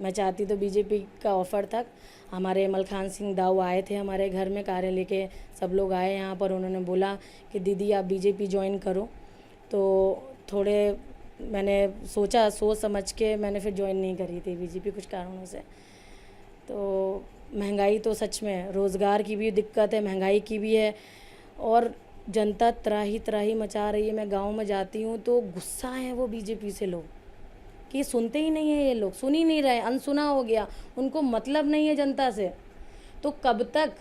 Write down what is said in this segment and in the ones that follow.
मैं चाहती तो बीजेपी का ऑफ़र था। हमारे मलखान सिंह दाऊ आए थे हमारे घर में, कार्य लेके सब लोग आए यहाँ पर। उन्होंने बोला कि दीदी आप बीजेपी ज्वाइन करो, तो थोड़े मैंने सोचा, सोच समझ के मैंने फिर ज्वाइन नहीं करी थी बीजेपी कुछ कारणों से। तो महंगाई तो सच में, रोज़गार की भी दिक्कत है, महंगाई की भी है, और जनता त्राही मचा रही है। मैं गांव में जाती हूँ तो गुस्सा है वो बीजेपी से लोग कि सुनते ही नहीं है, ये लोग सुन ही नहीं रहे, अनसुना हो गया, उनको मतलब नहीं है जनता से। तो कब तक?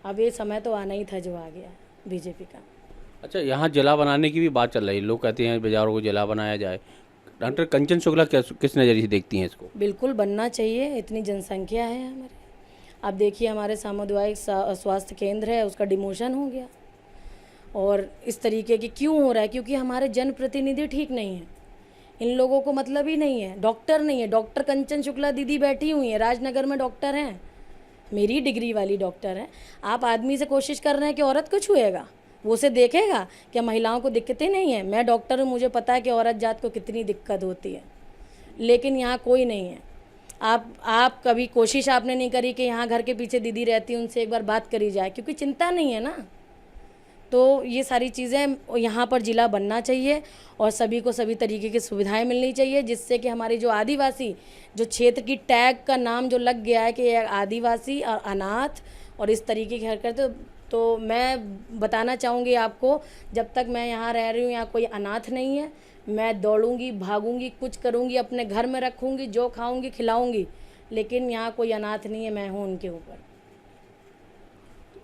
अब ये समय तो आना ही था जो आ गया बीजेपी का। अच्छा, यहाँ जिला बनाने की भी बात चल रही है, लोग कहते हैं बिजौर को जिला बनाया जाए। डॉक्टर कंचन शुक्ला किस नज़रिए से देखती हैं इसको? बिल्कुल बनना चाहिए, इतनी जनसंख्या है हमारे। आप देखिए हमारे सामुदायिक स्वास्थ्य केंद्र है, उसका डिमोशन हो गया। और इस तरीके की क्यों हो रहा है? क्योंकि हमारे जनप्रतिनिधि ठीक नहीं है, इन लोगों को मतलब ही नहीं है। डॉक्टर नहीं है, डॉक्टर कंचन शुक्ला दीदी बैठी हुई हैं, राजनगर में डॉक्टर हैं, मेरी डिग्री वाली डॉक्टर हैं। आप आदमी से कोशिश कर रहे हैं कि औरत को छुएगा, वो उसे देखेगा क्या महिलाओं को दिक्कतें नहीं है? मैं डॉक्टर हूँ, मुझे पता है कि औरत जात को कितनी दिक्कत होती है, लेकिन यहाँ कोई नहीं है। आप कभी कोशिश आपने नहीं करी कि यहाँ घर के पीछे दीदी रहती है, उनसे एक बार बात करी जाए, क्योंकि चिंता नहीं है ना। तो ये सारी चीज़ें यहाँ पर ज़िला बनना चाहिए और सभी को सभी तरीके की सुविधाएं मिलनी चाहिए, जिससे कि हमारी जो आदिवासी जो क्षेत्र की टैग का नाम जो लग गया है कि ये आदिवासी और अनाथ और इस तरीके की हरकत, तो मैं बताना चाहूँगी आपको, जब तक मैं यहाँ रह रही हूँ यहाँ कोई अनाथ नहीं है। मैं दौड़ूंगी, भागूंगी, कुछ करूँगी, अपने घर में रखूँगी, जो खाऊँगी खिलाऊँगी, लेकिन यहाँ कोई अनाथ नहीं है, मैं हूँ उनके ऊपर।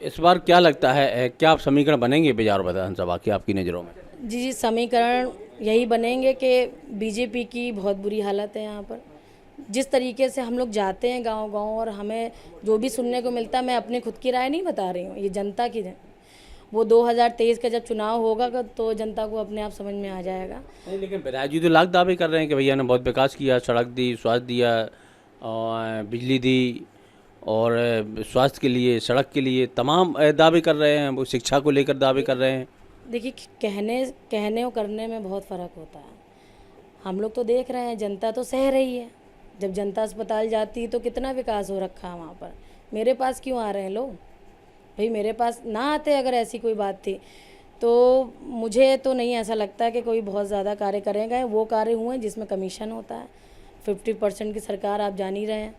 इस बार क्या लगता है, क्या आप समीकरण बनेंगे बिजौर विधानसभा की आपकी नज़रों में? जी, समीकरण यही बनेंगे कि बीजेपी की बहुत बुरी हालत है यहाँ पर। जिस तरीके से हम लोग जाते हैं गांव-गांव और हमें जो भी सुनने को मिलता है, मैं अपनी खुद की राय नहीं बता रही हूँ, ये जनता की है। वो 2023 का जब चुनाव होगा तो जनता को अपने आप समझ में आ जाएगा। नहीं, लेकिन विधायक जी तो लाख दावे कर रहे हैं कि भैया ने बहुत विकास किया, सड़क दी, स्वास्थ्य दिया, और बिजली दी, और स्वास्थ्य के लिए, सड़क के लिए तमाम दावे कर रहे हैं। वो शिक्षा को लेकर दावे कर रहे हैं। देखिए, कहने और करने में बहुत फ़र्क होता है। हम लोग तो देख रहे हैं, जनता तो सह रही है। जब जनता अस्पताल जाती है तो कितना विकास हो रखा है वहाँ पर। मेरे पास क्यों आ रहे हैं लोग? भाई मेरे पास ना आते अगर ऐसी कोई बात थी तो। मुझे तो नहीं ऐसा लगता कि कोई बहुत ज़्यादा कार्य करेंगे। वो कार्य हुए जिसमें कमीशन होता है, 50% की सरकार आप जान ही रहे हैं।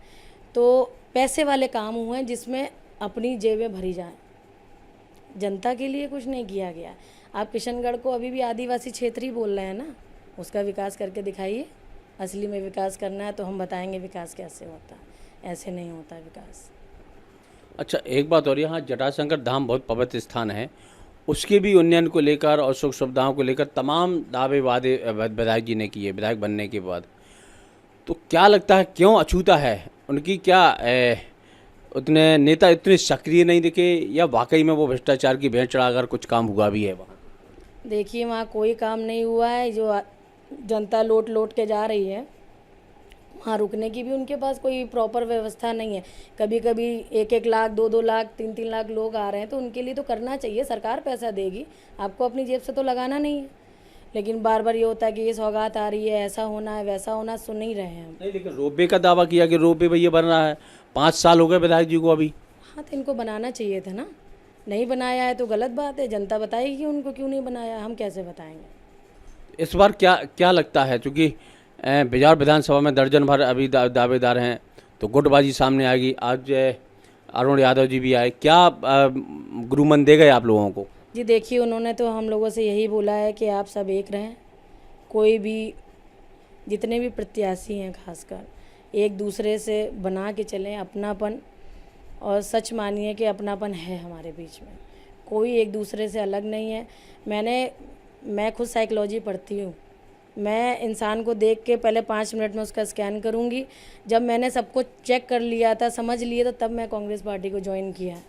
तो पैसे वाले काम हुए हैं जिसमें अपनी जेबें भरी जाएं, जनता के लिए कुछ नहीं किया गया। आप किशनगढ़ को अभी भी आदिवासी क्षेत्र ही बोल रहे हैं ना, उसका विकास करके दिखाइए। असली में विकास करना है तो हम बताएंगे विकास कैसे होता है, ऐसे नहीं होता विकास। अच्छा, एक बात और, यहाँ जटाशंकर धाम बहुत पवित्र स्थान है, उसके भी उन्नयन को लेकर और सुख सुविधाओं को लेकर तमाम दावे वादे विधायक जी ने किए विधायक बनने के बाद। तो क्या लगता है क्यों अछूता है? उनकी क्या उतने नेता इतने सक्रिय नहीं दिखे, या वाकई में वो भ्रष्टाचार की भेंट चढ़ाकर कुछ काम हुआ भी है वहाँ? देखिए, वहाँ कोई काम नहीं हुआ है। जो जनता लौट के जा रही है, वहाँ रुकने की भी उनके पास कोई प्रॉपर व्यवस्था नहीं है। कभी कभी 1-1 लाख, 2-2 लाख, 3-3 लाख लोग आ रहे हैं, तो उनके लिए तो करना चाहिए। सरकार पैसा देगी, आपको अपनी जेब से तो लगाना नहीं है। लेकिन बार बार ये होता है कि ये सौगात आ रही है, ऐसा होना है, वैसा होना, सुन नहीं रहे हैं हम। नहीं, लेकिन रोपवे का दावा किया कि रोपवे भैया बन रहा है, 5 साल हो गए विधायक जी को अभी। हाँ, तो इनको बनाना चाहिए था ना। नहीं बनाया है तो गलत बात है, जनता बताएगी उनको क्यों नहीं बनाया, हम कैसे बताएंगे। इस बार क्या लगता है, चूँकि बिजौर विधानसभा में दर्जन भर अभी दावेदार हैं, तो गुटबाजी सामने आएगी। आज अरुण यादव जी भी आए, क्या गुरुमन दे गए आप लोगों को? जी देखिए, उन्होंने तो हम लोगों से यही बोला है कि आप सब एक रहें, कोई भी जितने भी प्रत्याशी हैं खासकर एक दूसरे से बना के चलें अपनापन। और सच मानिए कि अपनापन है हमारे बीच में, कोई एक दूसरे से अलग नहीं है। मैं खुद साइकोलॉजी पढ़ती हूँ। मैं इंसान को देख के पहले 5 मिनट में उसका स्कैन करूँगी। जब मैंने सब कुछ चेक कर लिया था, समझ लिया था, तब मैं कांग्रेस पार्टी को ज्वाइन किया।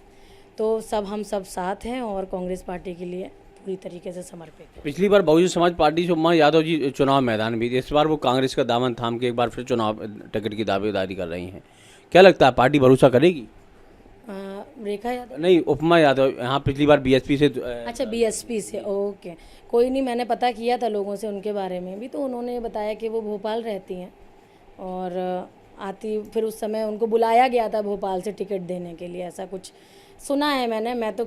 तो हम सब साथ हैं और कांग्रेस पार्टी के लिए पूरी तरीके से समर्पित हैं। पिछली बार बहुजन समाज पार्टी से उमा यादव जी चुनाव मैदान में थी, इस बार वो कांग्रेस का दामन थाम के एक बार फिर चुनाव टिकट की दावेदारी कर रही हैं। क्या लगता है पार्टी भरोसा करेगी? रेखा यादव नहीं, उपमा यादव यहाँ पिछली बार बीएसपी से। अच्छा, बीएसपी से, ओके। कोई नहीं, मैंने पता किया था लोगों से उनके बारे में भी, तो उन्होंने बताया कि वो भोपाल रहती हैं और आती, फिर उस समय उनको बुलाया गया था भोपाल से टिकट देने के लिए, ऐसा कुछ सुना है मैंने, मैं तो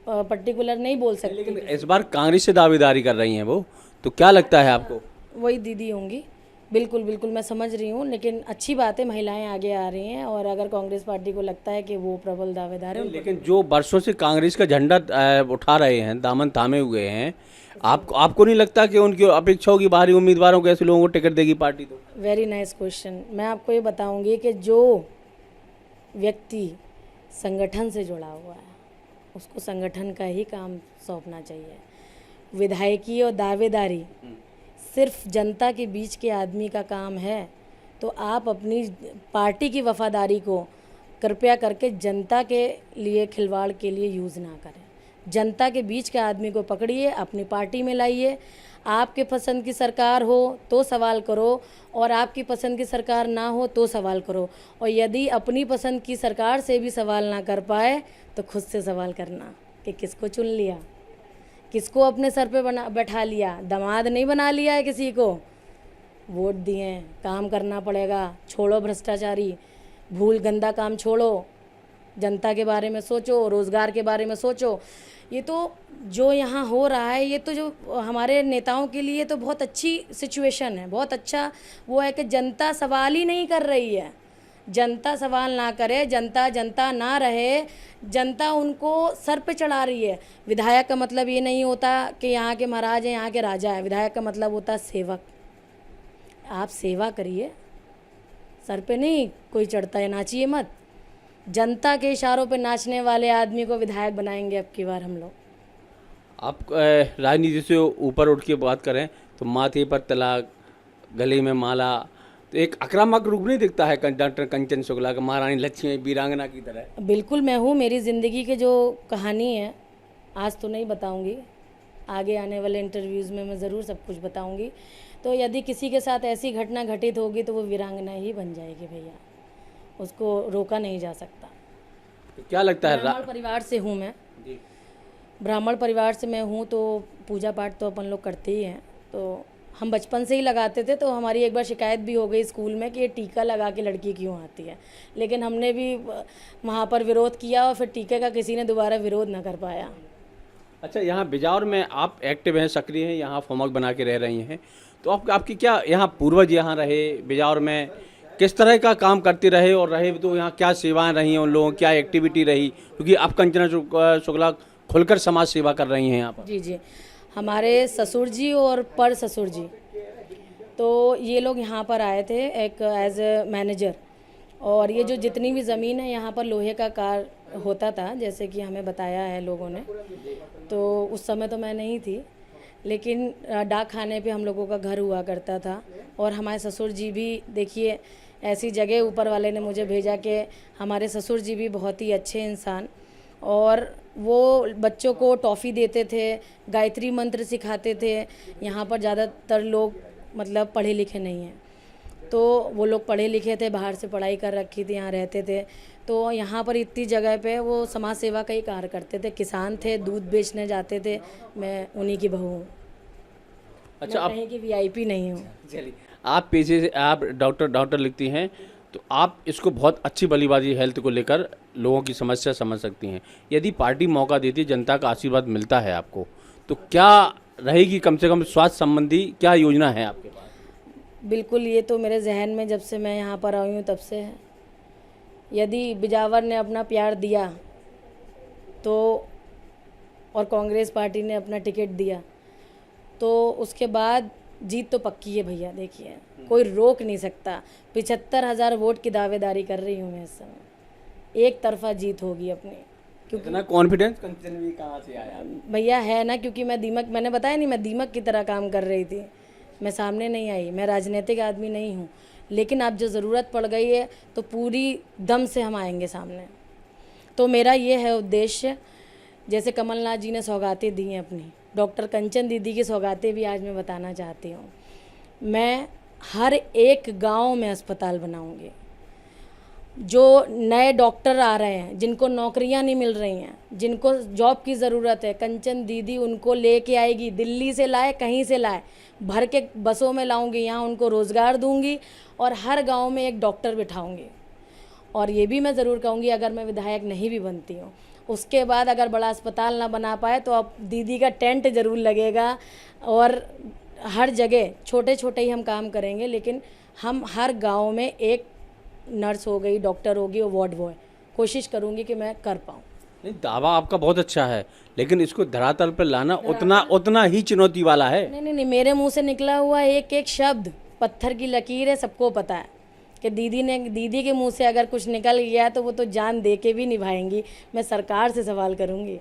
पर्टिकुलर नहीं बोल सकती। लेकिन इस बार कांग्रेस से दावेदारी कर रही हैं वो, तो क्या लगता है आपको? वही दीदी होंगी, बिल्कुल बिल्कुल मैं समझ रही हूँ, लेकिन अच्छी बात है, महिलाएं आगे आ रही हैं, और अगर कांग्रेस पार्टी को लगता है कि वो प्रबल दावेदार है, लेकिन जो वर्षों से कांग्रेस का झंडा उठा रहे हैं, दामन थामे हुए हैं, आपको नहीं लगता कि उनकी अपेक्षाओं की बाहरी उम्मीदवारों को, ऐसे लोगों को टिकट देगी पार्टी? तो वेरी नाइस क्वेश्चन। मैं आपको ये बताऊंगी कि जो व्यक्ति संगठन से जुड़ा हुआ है उसको संगठन का ही काम सौंपना चाहिए। विधायकी और दावेदारी सिर्फ जनता के बीच के आदमी का काम है, तो आप अपनी पार्टी की वफादारी को कृपया करके जनता के लिए, खिलवाड़ के लिए यूज़ ना करें। जनता के बीच के आदमी को पकड़िए, अपनी पार्टी में लाइए। आपके पसंद की सरकार हो तो सवाल करो, और आपकी पसंद की सरकार ना हो तो सवाल करो, और यदि अपनी पसंद की सरकार से भी सवाल ना कर पाए तो खुद से सवाल करना कि किसको चुन लिया, किसको अपने सर पे बैठा लिया, दामाद नहीं बना लिया है किसी को। वोट दिए, काम करना पड़ेगा, छोड़ो भ्रष्टाचारी, भूल गंदा काम छोड़ो, जनता के बारे में सोचो, रोज़गार के बारे में सोचो। ये तो जो यहाँ हो रहा है, ये तो जो हमारे नेताओं के लिए तो बहुत अच्छी सिचुएशन है, बहुत अच्छा वो है कि जनता सवाल ही नहीं कर रही है। जनता सवाल ना करे, जनता ना रहे, जनता उनको सर पे चढ़ा रही है। विधायक का मतलब ये नहीं होता कि यहाँ के महाराज हैं, यहाँ के राजा हैं। विधायक का मतलब होता है सेवक। आप सेवा करिए, सर पे नहीं कोई चढ़ता है, नाचिए मत। जनता के इशारों पे नाचने वाले आदमी को विधायक बनाएंगे अब की बार हम लोग। आप राजनीति से ऊपर उठ के बात करें तो माथे पर तिलक, गले में माला, तो एक आक्रामक रूप नहीं दिखता है डॉक्टर कंचन शुक्ला का, महारानी लक्ष्मी वीरांगना की तरह? बिल्कुल मैं हूँ। मेरी ज़िंदगी की जो कहानी है आज तो नहीं बताऊँगी, आगे आने वाले इंटरव्यूज़ में मैं ज़रूर सब कुछ बताऊँगी। तो यदि किसी के साथ ऐसी घटना घटित होगी तो वो वीरांगना ही बन जाएगी भैया, उसको रोका नहीं जा सकता। तो क्या लगता है? ब्राह्मण परिवार से हूँ मैं, ब्राह्मण परिवार से मैं हूँ, तो पूजा पाठ तो अपन लोग करते ही हैं। तो हम बचपन से ही लगाते थे, तो हमारी एक बार शिकायत भी हो गई स्कूल में कि ये टीका लगा के लड़की क्यों आती है, लेकिन हमने भी वहाँ पर विरोध किया और फिर टीके का किसी ने दोबारा विरोध ना कर पाया। अच्छा, यहाँ बिजौर में आप एक्टिव हैं, सक्रिय हैं, यहाँ फॉर्मक बना के रह रही हैं, तो आपकी क्या यहाँ पूर्वज यहाँ रहे बिजौर में, किस तरह का काम करते रहे, और रहे तो यहाँ क्या सेवाएं रही हैं उन लोगों, क्या एक्टिविटी रही, क्योंकि आप कंचना शुक्ला खुलकर समाज सेवा कर रही हैं यहाँ पर? जी जी, हमारे ससुर जी और पर ससुर जी, तो ये लोग यहाँ पर आए थे एक एज ए मैनेजर, और ये जो जितनी भी ज़मीन है यहाँ पर लोहे का कार्य होता था, जैसे कि हमें बताया है लोगों ने। तो उस समय तो मैं नहीं थी, लेकिन डाक खाने पे हम लोगों का घर हुआ करता था। और हमारे ससुर जी भी देखिए, ऐसी जगह ऊपर वाले ने मुझे भेजा कि हमारे ससुर जी भी बहुत ही अच्छे इंसान, और वो बच्चों को टॉफ़ी देते थे, गायत्री मंत्र सिखाते थे। यहाँ पर ज़्यादातर लोग मतलब पढ़े लिखे नहीं हैं, तो वो लोग पढ़े लिखे थे, बाहर से पढ़ाई कर रखी थी, यहाँ रहते थे। तो यहाँ पर इतनी जगह पे वो समाज सेवा का ही कार्य करते थे। किसान थे, दूध बेचने जाते थे, मैं उन्हीं की बहू हूँ। अच्छा, आप कहीं की वीआईपी नहीं हूँ। चलिए, आप पेशे से आप डॉक्टर लिखती हैं, तो आप इसको बहुत अच्छी भलीभांति हेल्थ को लेकर लोगों की समस्या समझ सकती हैं। यदि पार्टी मौका देती है, जनता का आशीर्वाद मिलता है आपको, तो क्या रहेगी कम से कम स्वास्थ्य संबंधी क्या योजना है आपके पास? बिल्कुल, ये तो मेरे जहन में जब से मैं यहाँ पर आई हूँ तब से है। यदि बिजावर ने अपना प्यार दिया तो, और कांग्रेस पार्टी ने अपना टिकट दिया, तो उसके बाद जीत तो पक्की है भैया। देखिए, कोई रोक नहीं सकता। 75,000 वोट की दावेदारी कर रही हूँ मैं इस समय, एक तरफा जीत होगी अपनी। क्योंकि इतना कॉन्फिडेंस कंचन भी कहाँ से आया भैया? है ना, क्योंकि मैं दीमक, मैंने बताया नहीं, मैं दीमक की तरह काम कर रही थी। मैं सामने नहीं आई, मैं राजनीतिक आदमी नहीं हूँ, लेकिन अब जो ज़रूरत पड़ गई है तो पूरी दम से हम आएंगे सामने। तो मेरा ये है उद्देश्य, जैसे कमलनाथ जी ने सौगातें दी हैं अपनी, डॉक्टर कंचन दीदी की सौगातें भी आज मैं बताना चाहती हूँ। मैं हर एक गांव में अस्पताल बनाऊंगी, जो नए डॉक्टर आ रहे हैं, जिनको नौकरियां नहीं मिल रही हैं, जिनको जॉब की ज़रूरत है, कंचन दीदी उनको लेके आएगी। दिल्ली से लाए, कहीं से लाए, भर के बसों में लाऊंगी, यहाँ उनको रोज़गार दूंगी और हर गांव में एक डॉक्टर बिठाऊंगी। और ये भी मैं ज़रूर कहूँगी, अगर मैं विधायक नहीं भी बनती हूँ, उसके बाद अगर बड़ा अस्पताल ना बना पाए तो अब दीदी का टेंट ज़रूर लगेगा। और हर जगह छोटे छोटे ही हम काम करेंगे, लेकिन हम हर गांव में एक नर्स हो गई, डॉक्टर होगी और वार्ड बॉय, कोशिश करूँगी कि मैं कर पाऊँ। नहीं, दावा आपका बहुत अच्छा है, लेकिन इसको धरातल पर लाना उतना उतना ही चुनौती वाला है। नहीं नहीं नहीं, मेरे मुंह से निकला हुआ एक एक शब्द पत्थर की लकीर है। सबको पता है कि दीदी के मुंह से अगर कुछ निकल गया तो वो तो जान दे के भी निभाएंगी। मैं सरकार से सवाल करूंगी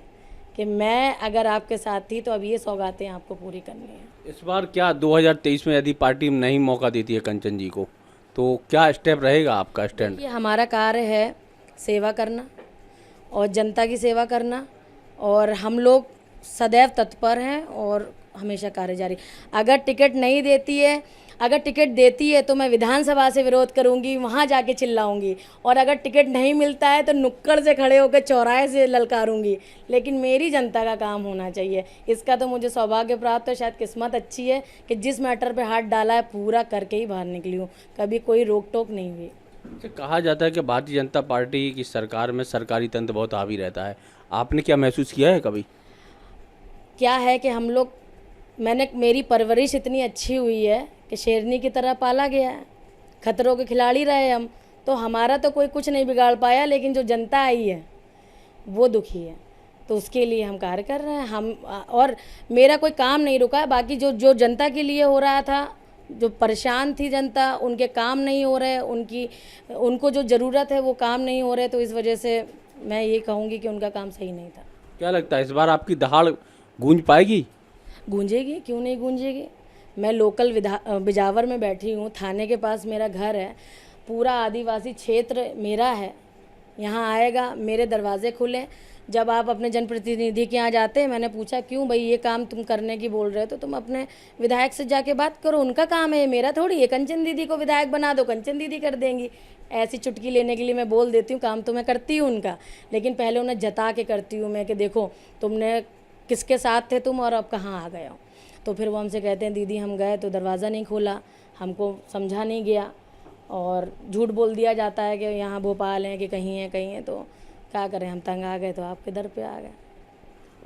कि मैं अगर आपके साथ थी तो अब ये सौगातें आपको पूरी करनी है। इस बार क्या 2023 में यदि पार्टी नहीं मौका देती है कंचन जी को, तो क्या स्टेप रहेगा आपका स्टैंड? ये हमारा कार्य है सेवा करना और जनता की सेवा करना, और हम लोग सदैव तत्पर हैं और हमेशा कार्य जारी। अगर टिकट नहीं देती है, अगर टिकट देती है तो मैं विधानसभा से विरोध करूंगी, वहां जाके चिल्लाऊंगी, और अगर टिकट नहीं मिलता है तो नुक्कड़ से खड़े होकर चौराहे से ललकारूंगी। लेकिन मेरी जनता का काम होना चाहिए, इसका तो मुझे सौभाग्य प्राप्त है। शायद किस्मत अच्छी है कि जिस मैटर पे हाथ डाला है पूरा करके ही बाहर निकली हूँ, कभी कोई रोक टोक नहीं हुई। अच्छा, कहा जाता है कि भारतीय जनता पार्टी की सरकार में सरकारी तंत्र बहुत हावी रहता है, आपने क्या महसूस किया है कभी? क्या है कि हम लोग, मेरी परवरिश इतनी अच्छी हुई है कि शेरनी की तरह पाला गया है, खतरों के खिलाड़ी रहे हम, तो हमारा तो कोई कुछ नहीं बिगाड़ पाया, लेकिन जो जनता आई है वो दुखी है, तो उसके लिए हम कार्य कर रहे हैं। हम और मेरा कोई काम नहीं रुका है। बाकी जो जो जनता के लिए हो रहा था, जो परेशान थी जनता, उनके काम नहीं हो रहे, उनको जो ज़रूरत है वो काम नहीं हो रहे, तो इस वजह से मैं ये कहूँगी कि उनका काम सही नहीं था। क्या लगता है इस बार आपकी दहाड़ गूंज पाएगी? गूंजेगी, क्यों नहीं गूंजेगी। मैं लोकल बिजावर में बैठी हूँ, थाने के पास मेरा घर है, पूरा आदिवासी क्षेत्र मेरा है। यहाँ आएगा, मेरे दरवाजे खुले। जब आप अपने जनप्रतिनिधि के यहाँ जाते हैं, मैंने पूछा क्यों भाई ये काम तुम करने की बोल रहे हो, तो तुम अपने विधायक से जाके बात करो, उनका काम है, मेरा थोड़ी है। कंचन दीदी को विधायक बना दो, कंचन दीदी कर देंगी। ऐसी चुटकी लेने के लिए मैं बोल देती हूँ, काम तो मैं करती हूँ उनका, लेकिन पहले उन्हें जता के करती हूँ मैं कि देखो तुमने किसके साथ थे तुम और अब कहाँ आ गए हो। तो फिर वो हमसे कहते हैं दीदी हम गए तो दरवाज़ा नहीं खोला, हमको समझा नहीं गया, और झूठ बोल दिया जाता है कि यहाँ भोपाल हैं कि कहीं है, तो क्या करें, हम तंग आ गए तो आपके दर पे आ गए।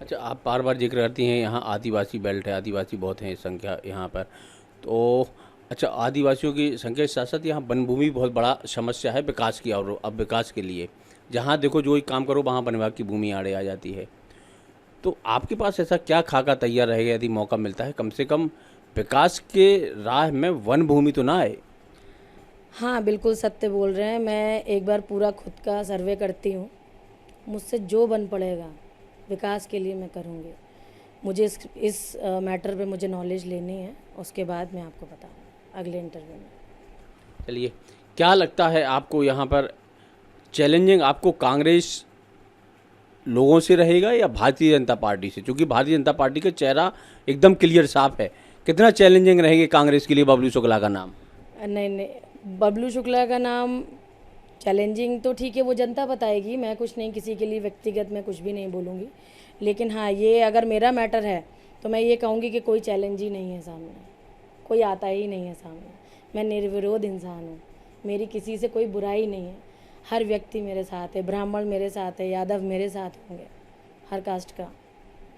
अच्छा, आप बार बार जिक्र करती हैं यहाँ आदिवासी बेल्ट है, आदिवासी बहुत हैं संख्या यहाँ पर, तो अच्छा आदिवासियों की संख्या के साथ साथ यहाँ वन भूमि बहुत बड़ा समस्या है विकास की, और अब विकास के लिए जहाँ देखो जो ही काम करो वहाँ वन विभाग की भूमि आड़े आ जाती है। तो आपके पास ऐसा क्या खाका तैयार रहेगा यदि मौका मिलता है, कम से कम विकास के राह में वन भूमि तो ना आए? हाँ बिल्कुल सत्य बोल रहे हैं। मैं एक बार पूरा खुद का सर्वे करती हूँ, मुझसे जो बन पड़ेगा विकास के लिए मैं करूँगी। मुझे इस मैटर पे मुझे नॉलेज लेनी है, उसके बाद मैं आपको बताऊँ अगले इंटरव्यू में। चलिए, क्या लगता है आपको यहाँ पर चैलेंजिंग आपको कांग्रेस लोगों से रहेगा या भारतीय जनता पार्टी से? क्योंकि भारतीय जनता पार्टी का चेहरा एकदम क्लियर साफ है, कितना चैलेंजिंग रहेगी कांग्रेस के लिए बबलू शुक्ला का नाम? नहीं नहीं, बबलू शुक्ला का नाम चैलेंजिंग तो ठीक है, वो जनता बताएगी, मैं कुछ नहीं, किसी के लिए व्यक्तिगत मैं कुछ भी नहीं बोलूँगी। लेकिन हाँ, ये अगर मेरा मैटर है तो मैं ये कहूँगी कि कोई चैलेंज ही नहीं है सामने, कोई आता ही नहीं है सामने। मैं निर्विरोध इंसान हूँ, मेरी किसी से कोई बुराई नहीं है, हर व्यक्ति मेरे साथ है, ब्राह्मण मेरे साथ है, यादव मेरे साथ होंगे, हर कास्ट का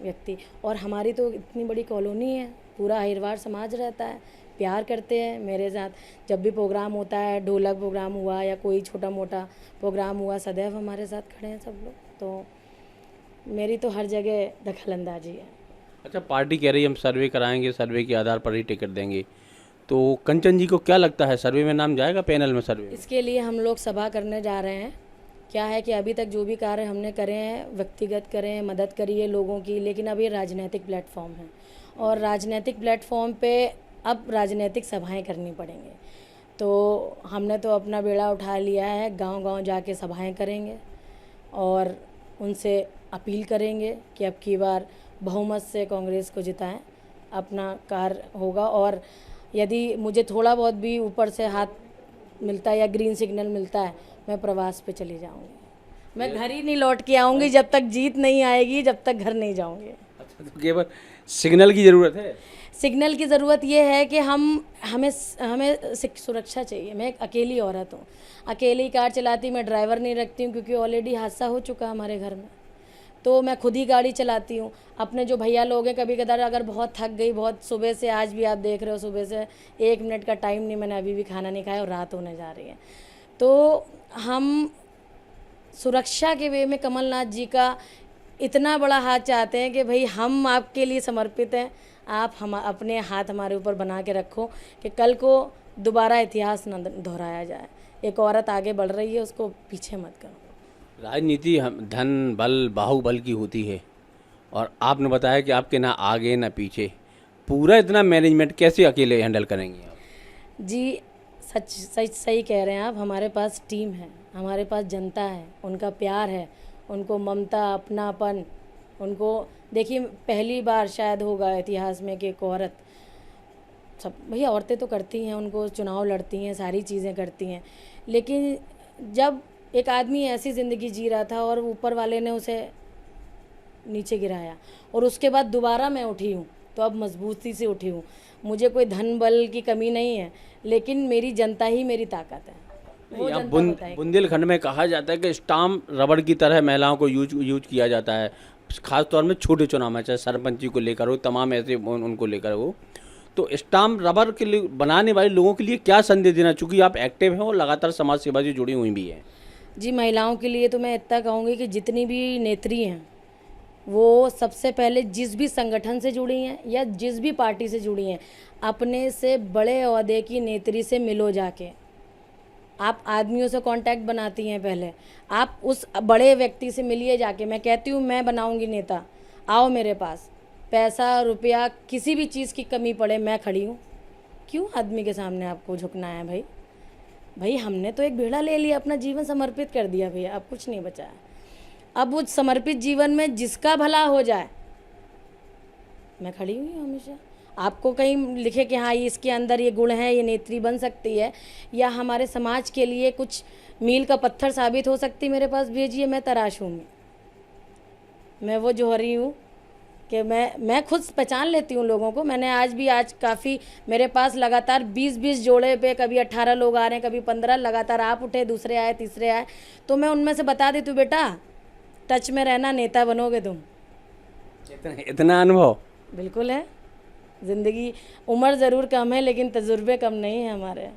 व्यक्ति। और हमारी तो इतनी बड़ी कॉलोनी है, पूरा अहिरवार समाज रहता है, प्यार करते हैं मेरे साथ। जब भी प्रोग्राम होता है, ढोलक प्रोग्राम हुआ या कोई छोटा मोटा प्रोग्राम हुआ, सदैव हमारे साथ खड़े हैं सब लोग। तो मेरी तो हर जगह दखल अंदाजी है। अच्छा, पार्टी कह रही है हम सर्वे कराएंगे, सर्वे के आधार पर ही टिकट देंगे, तो कंचन जी को क्या लगता है सर्वे में नाम जाएगा, पैनल में सर्वे? इसके लिए हम लोग सभा करने जा रहे हैं। क्या है कि अभी तक जो भी कार्य हमने करे हैं, व्यक्तिगत करे हैं, मदद करी है लोगों की, लेकिन अब ये राजनीतिक प्लेटफॉर्म है, और राजनीतिक प्लेटफॉर्म पे अब राजनीतिक सभाएं करनी पड़ेंगी। तो हमने तो अपना बेड़ा उठा लिया है, गांव-गांव जाके सभाएं करेंगे और उनसे अपील करेंगे कि अब की बार बहुमत से कांग्रेस को जिताएं, अपना कार्य होगा। और यदि मुझे थोड़ा बहुत भी ऊपर से हाथ मिलता है या ग्रीन सिग्नल मिलता है, मैं प्रवास पे चली जाऊंगी। मैं घर ही नहीं लौट के आऊंगी जब तक जीत नहीं आएगी, जब तक घर नहीं जाऊंगी। अच्छा, तो केवल सिग्नल की ज़रूरत है? सिग्नल की ज़रूरत ये है कि हमें सुरक्षा चाहिए। मैं एक अकेली औरत हूँ, अकेली कार चलाती, मैं ड्राइवर नहीं रखती हूँ क्योंकि ऑलरेडी हादसा हो चुका हमारे घर में, तो मैं खुद ही गाड़ी चलाती हूँ। अपने जो भैया लोग हैं, कभी कदार अगर बहुत थक गई, बहुत सुबह से, आज भी आप देख रहे हो सुबह से 1 मिनट का टाइम नहीं, मैंने अभी भी खाना नहीं खाया और रात होने जा रही है, तो हम सुरक्षा के वे में कमलनाथ जी का इतना बड़ा हाथ चाहते हैं कि भाई हम आपके लिए समर्पित हैं, आप हम अपने हाथ हमारे ऊपर बना के रखो कि कल को दोबारा इतिहास न दोहराया जाए। एक औरत आगे बढ़ रही है, उसको पीछे मत करो। राजनीति धन बल बाहुबल की होती है, और आपने बताया कि आपके ना आगे ना पीछे, पूरा इतना मैनेजमेंट कैसे अकेले हैंडल करेंगे आप? जी सही कह रहे हैं आप। हमारे पास टीम है, हमारे पास जनता है, उनका प्यार है, उनको ममता, अपनापन, उनको देखिए पहली बार शायद होगा इतिहास में कि एक औरत, सब भैया औरतें तो करती हैं, उनको चुनाव लड़ती हैं, सारी चीज़ें करती हैं, लेकिन जब एक आदमी ऐसी ज़िंदगी जी रहा था और ऊपर वाले ने उसे नीचे गिराया और उसके बाद दोबारा मैं उठी हूँ, तो अब मजबूती से उठी हूँ। मुझे कोई धन बल की कमी नहीं है, लेकिन मेरी जनता ही मेरी ताकत है। वो यहाँ जनता बताएगी। बुंदेलखंड में कहा जाता है कि स्टाम्प रबड़ की तरह महिलाओं को यूज किया जाता है, खास तौर में छोटे चुनाव में, चाहे सरपंची को लेकर हो, तमाम ऐसे उनको लेकर हो। तो स्टाम्प रबर के लिए बनाने वाले लोगों के लिए क्या संदेश देना, चूँकि आप एक्टिव हैं और लगातार समाज सेवा से जुड़ी हुई भी हैं? जी, महिलाओं के लिए तो मैं इतना कहूँगी कि जितनी भी नेत्री हैं, वो सबसे पहले जिस भी संगठन से जुड़ी हैं या जिस भी पार्टी से जुड़ी हैं, अपने से बड़े ओहदे की नेत्री से मिलो जाके। आप आदमियों से कांटेक्ट बनाती हैं, पहले आप उस बड़े व्यक्ति से मिलिए जाके। मैं कहती हूँ मैं बनाऊँगी नेता, आओ मेरे पास, पैसा रुपया किसी भी चीज़ की कमी पड़े मैं खड़ी हूँ। क्यों आदमी के सामने आपको झुकना है भाई? भाई हमने तो एक बेड़ा ले लिया, अपना जीवन समर्पित कर दिया भैया, अब कुछ नहीं बचा है। अब उस समर्पित जीवन में जिसका भला हो जाए, मैं खड़ी हुई हूँ हमेशा। आपको कहीं लिखे कि हाँ ये इसके अंदर ये गुण है, ये नेत्री बन सकती है या हमारे समाज के लिए कुछ मील का पत्थर साबित हो सकती, मेरे पास भेजिए, मैं तराश हूँ। मैं वो जौहरी हूँ कि मैं खुद पहचान लेती हूँ लोगों को। मैंने आज काफ़ी, मेरे पास लगातार 20-20 जोड़े पे कभी 18 लोग आ रहे हैं, कभी 15, लगातार आप उठे, दूसरे आए, तीसरे आए, तो मैं उनमें से बता देती हूँ बेटा टच में रहना, नेता बनोगे तुम। इतना अनुभव? बिल्कुल है। ज़िंदगी, उम्र ज़रूर कम है लेकिन तजुर्बे कम नहीं है हमारे।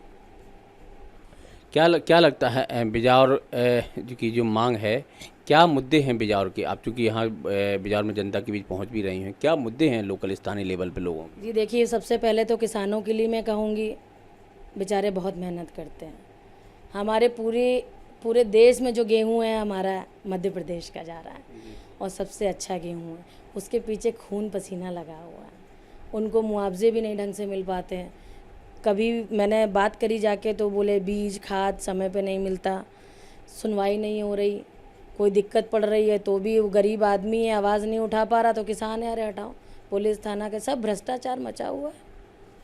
क्या लगता है बिजौर की जो मांग है, क्या मुद्दे हैं बिजौर के? आप चूँकि यहाँ बिजौर में जनता के बीच पहुँच भी रही हैं, क्या मुद्दे हैं लोकल स्थानीय लेवल पे लोगों के? जी देखिए, सबसे पहले तो किसानों के लिए मैं कहूँगी, बेचारे बहुत मेहनत करते हैं। हमारे पूरे देश में जो गेहूँ है हमारा मध्य प्रदेश का जा रहा है और सबसे अच्छा गेहूँ है, उसके पीछे खून पसीना लगा हुआ है। उनको मुआवजे भी नहीं ढंग से मिल पाते हैं। कभी मैंने बात करी जाके तो बोले बीज खाद समय पे नहीं मिलता, सुनवाई नहीं हो रही, कोई दिक्कत पड़ रही है तो भी वो गरीब आदमी है, आवाज़ नहीं उठा पा रहा तो किसान है, अरे हटाओ। पुलिस थाना के सब भ्रष्टाचार मचा हुआ है,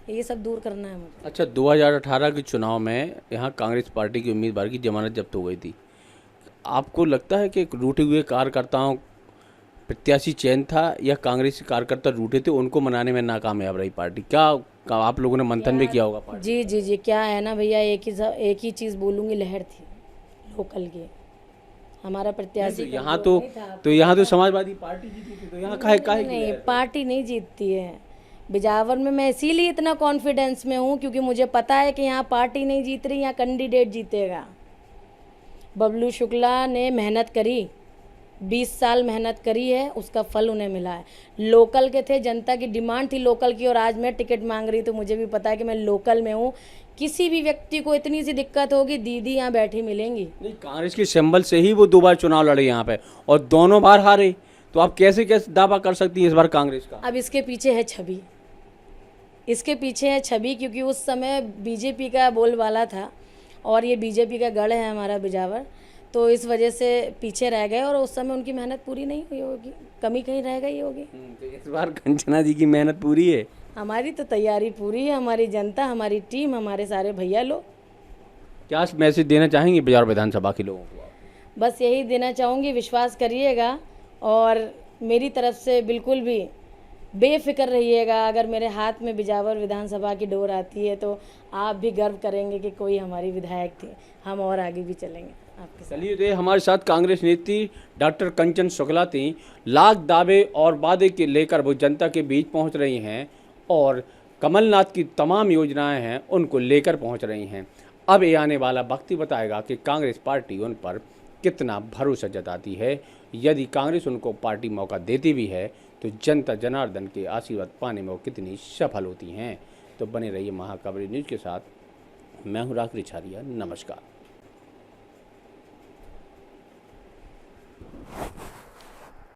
ये सब दूर करना है मुझे। अच्छा, 2018 के चुनाव में यहाँ कांग्रेस पार्टी की उम्मीदवार की जमानत जब्त हो गई थी। आपको लगता है कि रूठे हुए कार्यकर्ताओं प्रत्याशी चयन था या कांग्रेस कार्यकर्ता रूठे थे, उनको मनाने में नाकामयाब रही पार्टी? क्या आप लोगों ने मंथन भी किया होगा पार्टी? जी, क्या है ना भैया, एक ही चीज़ बोलूँगी, लहर थी लोकल की। हमारा प्रत्याशी यहाँ तो समाजवादी पार्टी जीती थी, तो यहाँ काहे नहीं, पार्टी नहीं जीतती है बिजावर में। मैं इसीलिए इतना कॉन्फिडेंस में हूँ क्योंकि मुझे पता है कि यहाँ पार्टी नहीं जीत रही, यहाँ कैंडिडेट जीतेगा। बबलू शुक्ला ने मेहनत करी, 20 साल मेहनत करी है, उसका फल उन्हें मिला है। लोकल के थे, जनता की डिमांड थी लोकल की, और आज मैं टिकट मांग रही तो मुझे भी पता है कि मैं लोकल में हूँ। किसी भी व्यक्ति को इतनी सी दिक्कत होगी, दीदी यहाँ बैठी मिलेंगी। नहीं, कांग्रेस के सिंबल से ही वो 2 बार चुनाव लड़े यहाँ पे और दोनों बार हारे, तो आप कैसे दावा कर सकती हैं इस बार कांग्रेस का? अब इसके पीछे है छवि, इसके पीछे है छवि, क्योंकि उस समय बीजेपी का बोलबाला था और ये बीजेपी का गढ़ है हमारा बिजावर, तो इस वजह से पीछे रह गए और उस समय उनकी मेहनत पूरी नहीं हुई होगी, कमी कहीं रह गई होगी। तो इस बार कंचना जी की मेहनत पूरी है? हमारी तो तैयारी पूरी है, हमारी जनता, हमारी टीम, हमारे सारे भैया लोग। क्या मैसेज देना चाहेंगे बिजौर विधानसभा के लोगों को आप? बस यही देना चाहूँगी, विश्वास करिएगा और मेरी तरफ से बिल्कुल भी बेफिक्र रहिएगा। अगर मेरे हाथ में बिजावर विधानसभा की डोर आती है तो आप भी गर्व करेंगे कि कोई हमारी विधायक थी। हम और आगे भी चलेंगे आपके साथ। चलिए, तो हमारे साथ कांग्रेस नेत्री डॉक्टर कंचन शुक्ला थी। लाख दावे और वादे के लेकर वो जनता के बीच पहुंच रही हैं और कमलनाथ की तमाम योजनाएं हैं उनको लेकर पहुंच रही हैं। अब ये आने वाला वक्त ही बताएगा कि कांग्रेस पार्टी उन पर कितना भरोसा जताती है। यदि कांग्रेस उनको पार्टी मौका देती भी है तो जनता जनार्दन के आशीर्वाद पाने में वो कितनी सफल होती हैं। तो बने रहिए महाखबर न्यूज़ के साथ। मैं हूँ राकेश रिछारिया। नमस्कार।